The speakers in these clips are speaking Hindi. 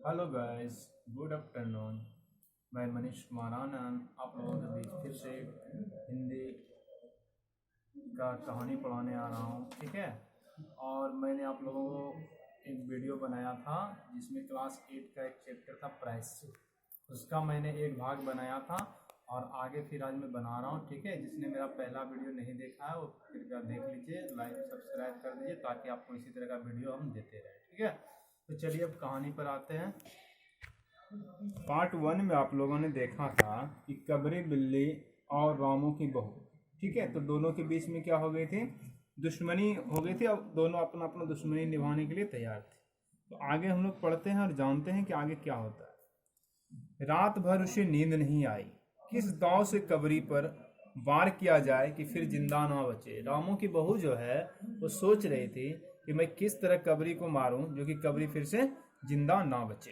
Hello guys, good afternoon. मैं मनीष कुमार आनंद आप लोगों के बीच फिर से हिंदी का कहानी पढ़ाने आ रहा हूँ। ठीक है। और मैंने आप लोगों को एक वीडियो बनाया था जिसमें क्लास 8 का एक चैप्टर था प्रायश्चित। उसका मैंने एक भाग बनाया था और आगे फिर आज मैं बना रहा हूँ। ठीक है। जिसने मेरा पहला वीडियो नहीं देखा है वो फिर देख लीजिए, लाइक सब्सक्राइब कर दीजिए ताकि आपको इसी तरह का वीडियो हम देते रहें। ठीक है। तो चलिए अब कहानी पर आते हैं। पार्ट 1 में आप लोगों ने देखा था कि कबरी बिल्ली और रामू की बहू, ठीक है, तो दोनों के बीच में क्या हो गई थी, दुश्मनी हो गई थी। अब दोनों अपना अपना दुश्मनी निभाने के लिए तैयार थे। तो आगे हम लोग पढ़ते हैं और जानते हैं कि आगे क्या होता है। रात भर उसे नींद नहीं आई। किस दांव से कबरी पर वार किया जाए कि फिर जिंदा ना बचे। रामू की बहू जो है वो सोच रही थी कि मैं किस तरह कबरी को मारूं जो कि कबरी फिर से जिंदा ना बचे।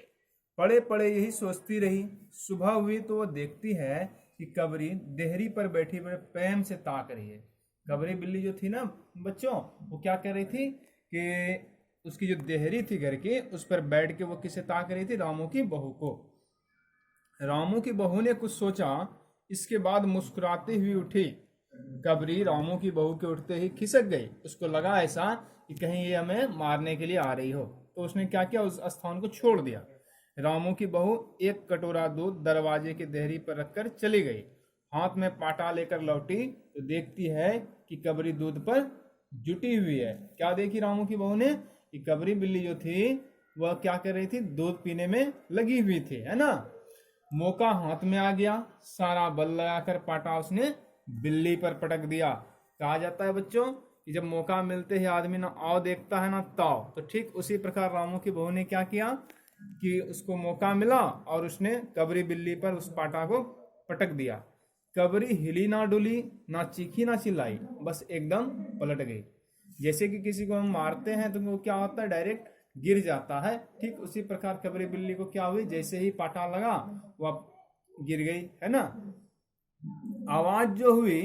पड़े पड़े यही सोचती रही। सुबह हुई तो वो देखती है कि कबरी देहरी पर बैठी बड़े प्रेम से ताक रही है। कबरी बिल्ली जो थी ना बच्चों, वो क्या कर रही थी कि उसकी जो देहरी थी घर की, उस पर बैठ के वो किसे ताक रही थी, रामू की बहू को। रामू की बहू ने कुछ सोचा, इसके बाद मुस्कुराती हुई उठी। कबरी रामू की बहू के उठते ही खिसक गई। उसको लगा ऐसा कि कहीं ये हमें मारने के लिए आ रही हो, तो उसने क्या किया, उस स्थान को छोड़ दिया। रामू की बहू एक कटोरा दूध दरवाजे की देहरी पर रखकर चली गई। हाथ में पाटा लेकर लौटी तो देखती है कि कबरी दूध पर जुटी हुई है। क्या देखी रामू की बहू ने कि कबरी बिल्ली जो थी वह क्या कर रही थी, दूध पीने में लगी हुई थी, है ना। मौका हाथ में आ गया। सारा बल लगाकर पाटा उसने बिल्ली पर पटक दिया। कहा जाता है बच्चों कि जब मौका मिलते ही आदमी ना आओ देखता है ना ताव, तो ठीक उसी प्रकार रामू की बहू ने क्या किया कि उसको मौका मिला और उसने कबरी बिल्ली पर उस पाटा को पटक दिया। कबरी हिली ना डुली, ना चीखी ना चिल्लाई, बस एकदम पलट गई। जैसे कि किसी को हम मारते हैं तो वो क्या होता है, डायरेक्ट गिर जाता है। ठीक उसी प्रकार कबरी बिल्ली को क्या हुई, जैसे ही पाटा लगा वह गिर गई, है ना। आवाज जो हुई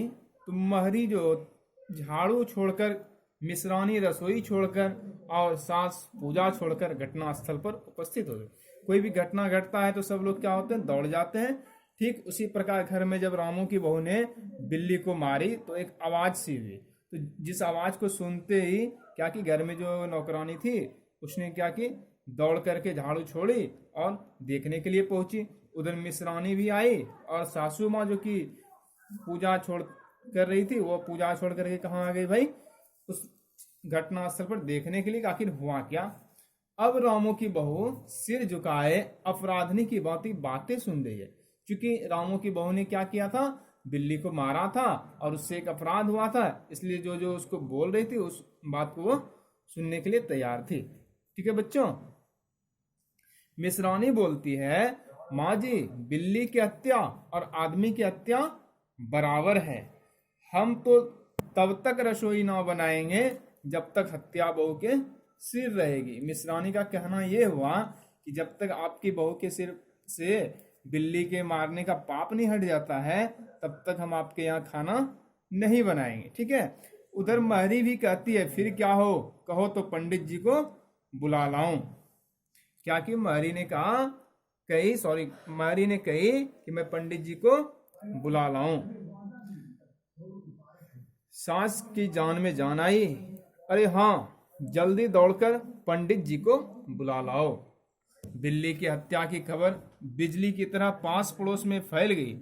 तो महरी जो झाड़ू छोड़कर, मिश्रानी रसोई छोड़कर और सास पूजा छोड़कर घटना स्थल पर उपस्थित हो गए। कोई भी घटना घटता है तो सब लोग क्या होते हैं, दौड़ जाते हैं। ठीक उसी प्रकार घर में जब रामू की बहू ने बिल्ली को मारी तो एक आवाज सी हुई। तो जिस आवाज को सुनते ही क्या कि घर में जो नौकरानी थी उसने क्या की, दौड़ करके झाड़ू छोड़ी और देखने के लिए पहुंची। उधर मिश्रानी भी आई और सासू माँ जो कि पूजा छोड़ कर रही थी, वो पूजा छोड़ करके कहाँ आ गई भाई, उस घटना स्थल पर देखने के लिए आखिर हुआ क्या। अब रामू की बहू सिर झुकाए अपराधनी की बातें सुन रही है। क्योंकि रामू की बहू ने क्या किया था, बिल्ली को मारा था और उससे एक अपराध हुआ था, इसलिए जो जो उसको बोल रही थी उस बात को वो सुनने के लिए तैयार थी। ठीक है बच्चों। मिश्रानी बोलती है, माँ जी, बिल्ली की हत्या और आदमी की हत्या बराबर है। हम तो तब तक रसोई ना बनाएंगे जब तक हत्या बहू के सिर रहेगी। मिश्रानी का कहना यह हुआ कि जब तक आपकी बहू के सिर से बिल्ली के मारने का पाप नहीं हट जाता है तब तक हम आपके यहाँ खाना नहीं बनाएंगे। ठीक है। उधर महरी भी कहती है, फिर क्या हो, कहो तो पंडित जी को बुला लाऊं। क्या कि महरी ने कहा, महरी ने कही कि मैं पंडित जी को बुला लाऊं। सास की जान में जान आई। अरे हाँ, जल्दी दौड़कर पंडित जी को बुला लाओ। बिल्ली की हत्या की खबर बिजली की तरह पास पड़ोस में फैल गई।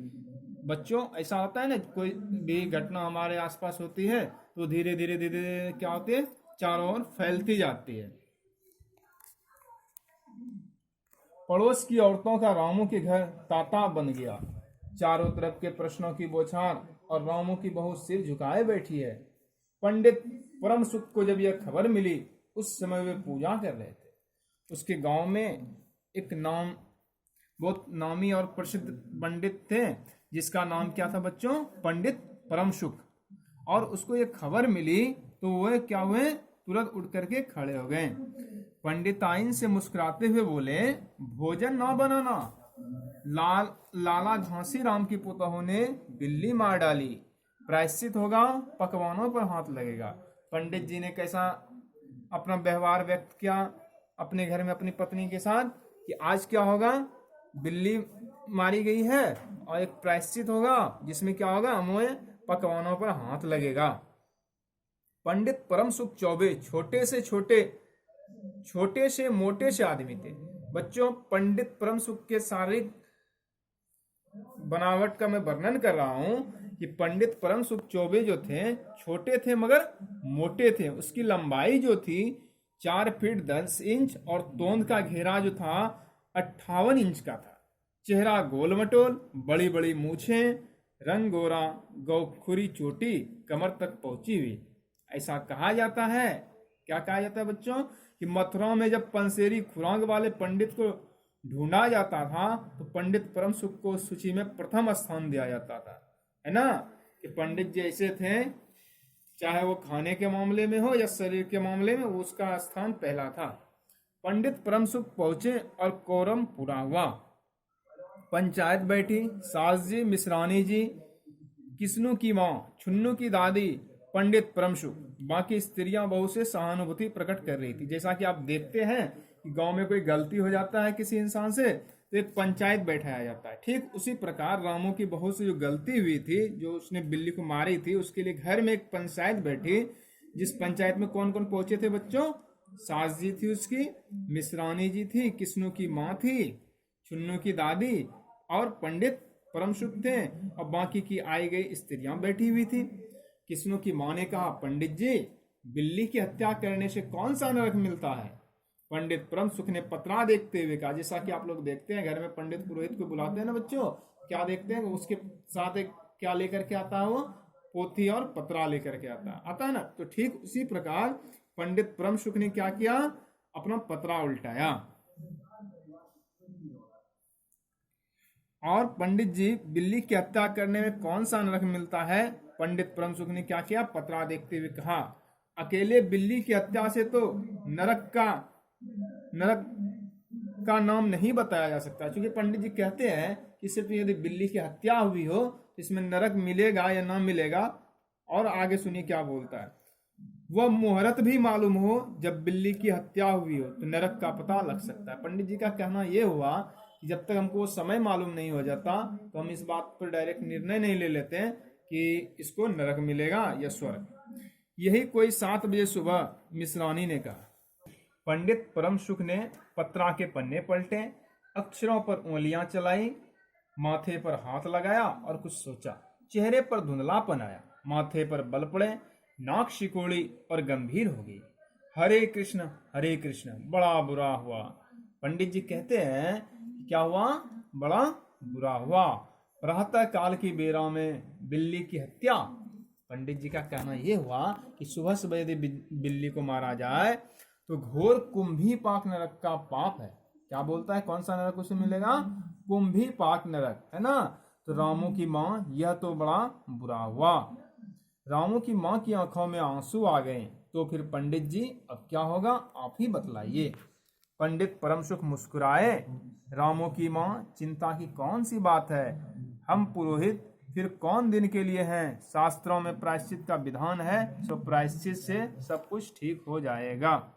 बच्चों ऐसा होता है ना, कोई भी घटना हमारे आसपास होती है तो धीरे धीरे धीरे धीरे क्या होती है, चारों ओर फैलती जाती है। पड़ोस की औरतों का रामू के घर तांता बन गया। चारों तरफ के प्रश्नों की बौछार और रामू की बहू सिर झुकाए बैठी है। पंडित परम सुख को जब यह खबर मिली उस समय वे पूजा कर रहे थे। उसके गांव में एक बहुत नामी और प्रसिद्ध पंडित थे जिसका नाम क्या था बच्चों, पंडित परम सुख। और उसको ये खबर मिली तो वह क्या हुए, तुरंत उठ करके खड़े हो गए। पंडिताइन से मुस्कुराते हुए बोले, भोजन ना बनाना। लाला झांसी राम की पुतों ने बिल्ली मार डाली, प्रायश्चित होगा, पकवानों पर हाथ लगेगा। पंडित जी ने कैसा अपना व्यवहार व्यक्त किया अपने घर में अपनी पत्नी के साथ कि आज क्या होगा, बिल्ली मारी गई है और एक प्रायश्चित होगा जिसमें क्या होगा, हमें पकवानों पर हाथ लगेगा। पंडित परम सुख चौबे छोटे से मोटे से आदमी थे। बच्चों, पंडित परम सुख के शारीरिक बनावट का मैं वर्णन कर रहा हूं कि पंडित परम सुख चौबे जो थे छोटे थे मगर मोटे थे। उसकी लंबाई जो थी 4 फीट 10 इंच और तोंद का घेरा जो था 58 इंच का था। चेहरा गोल मटोल, बड़ी बड़ी मूछें, रंग गोरा, गौखुरी चोटी कमर तक पहुंची हुई। ऐसा कहा जाता है, क्या कहा जाता है बच्चों, कि मथुरा में जब पंसेरी खुरांग वाले पंडित को ढूंढा जाता था तो पंडित परम सुख को सूची में प्रथम स्थान दिया जाता था, है ना। कि पंडित जी ऐसे थे, चाहे वो खाने के मामले में हो या शरीर के मामले में, उसका स्थान पहला था। पंडित परम सुख पहुंचे और कोरम पूरा हुआ। पंचायत बैठी। सास जी, मिश्रानी जी, किस्नू की माँ, छुन्नू की दादी, पंडित परम सुख, बाकी स्त्रियां बहु से सहानुभूति प्रकट कर रही थी। जैसा कि आप देखते हैं कि गांव में कोई गलती हो जाता है किसी इंसान से तो एक पंचायत बैठाया जाता है। ठीक उसी प्रकार रामू की बहू से जो गलती हुई थी, जो उसने बिल्ली को मारी थी, उसके लिए घर में एक पंचायत बैठी। जिस पंचायत में कौन कौन पहुंचे थे बच्चों, सास जी थी उसकी, मिश्रानी जी थी, किस्नू की माँ थी, छुन्नू की दादी और पंडित परम सुख थे, और बाकी की आई गई स्त्रियां बैठी हुई थी। किस्नू की माँ ने कहा, पंडित जी, बिल्ली की हत्या करने से कौन सा नरक मिलता है। पंडित परम सुख ने पतरा देखते हुए कहा, जैसा कि आप लोग देखते हैं घर में पंडित पुरोहित को बुलाते हैं ना बच्चों, क्या देखते हैं, उसके साथ एक क्या लेकर के आता है, वो पोथी और पतरा लेकर के आता है ना। तो ठीक उसी प्रकार पंडित परम सुख ने क्या किया, अपना पतरा उल्टाया। और पंडित जी, बिल्ली की हत्या करने में कौन सा नरक मिलता है। पंडित परम सुख ने क्या किया, पतरा देखते हुए कहा, अकेले बिल्ली की हत्या से तो नरक का नाम नहीं बताया जा सकता, क्योंकि पंडित जी कहते हैं कि सिर्फ यदि बिल्ली की हत्या हुई हो तो इसमें नरक मिलेगा या ना मिलेगा। और आगे सुनिए क्या बोलता है, वह मुहूर्त भी मालूम हो जब बिल्ली की हत्या हुई हो तो नरक का पता लग सकता है। पंडित जी का कहना यह हुआ कि जब तक हमको समय मालूम नहीं हो जाता तो हम इस बात पर डायरेक्ट निर्णय नहीं ले लेते हैं कि इसको नरक मिलेगा या स्वर्ग। यही कोई 7 बजे सुबह मिश्रानी ने कहा। पंडित परम सुख ने पत्रा के पन्ने पलटे, अक्षरों पर उंगलियां चलाई, माथे पर हाथ लगाया और कुछ सोचा। चेहरे पर धुंधलापन आया, माथे पर बल पड़े, नाक शिकोड़ी और गंभीर हो गई। हरे कृष्ण बड़ा बुरा हुआ। पंडित जी कहते हैं क्या हुआ, बड़ा बुरा हुआ। प्रातः काल की बेरा में बिल्ली की हत्या। पंडित जी का कहना यह हुआ कि सुबह सुबह यदि बिल्ली को मारा जाए तो घोर कुंभी पाक नरक का पाप है। क्या बोलता है, कौन सा नरक उसे मिलेगा, कुंभी पाक नरक, है ना। तो रामू की माँ, यह तो बड़ा बुरा हुआ। रामू की माँ की आंखों में आंसू आ गए। तो फिर पंडित जी, अब क्या होगा आप ही बतलाइए। पंडित परम सुख मुस्कुराए। रामू की माँ, चिंता की कौन सी बात है, हम पुरोहित फिर कौन दिन के लिए हैं। शास्त्रों में प्रायश्चित का विधान है, सो प्रायश्चित से सब कुछ ठीक हो जाएगा।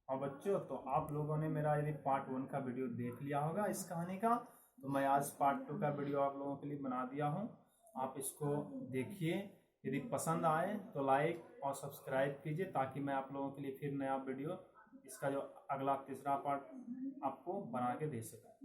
और बच्चों, तो आप लोगों ने मेरा यदि पार्ट 1 का वीडियो देख लिया होगा इस कहानी का, तो मैं आज पार्ट 2 का वीडियो आप लोगों के लिए बना दिया हूँ। आप इसको देखिए, यदि पसंद आए तो लाइक और सब्सक्राइब कीजिए, ताकि मैं आप लोगों के लिए फिर नया वीडियो, इसका जो अगला तीसरा पार्ट आपको बना के दे सकूँ।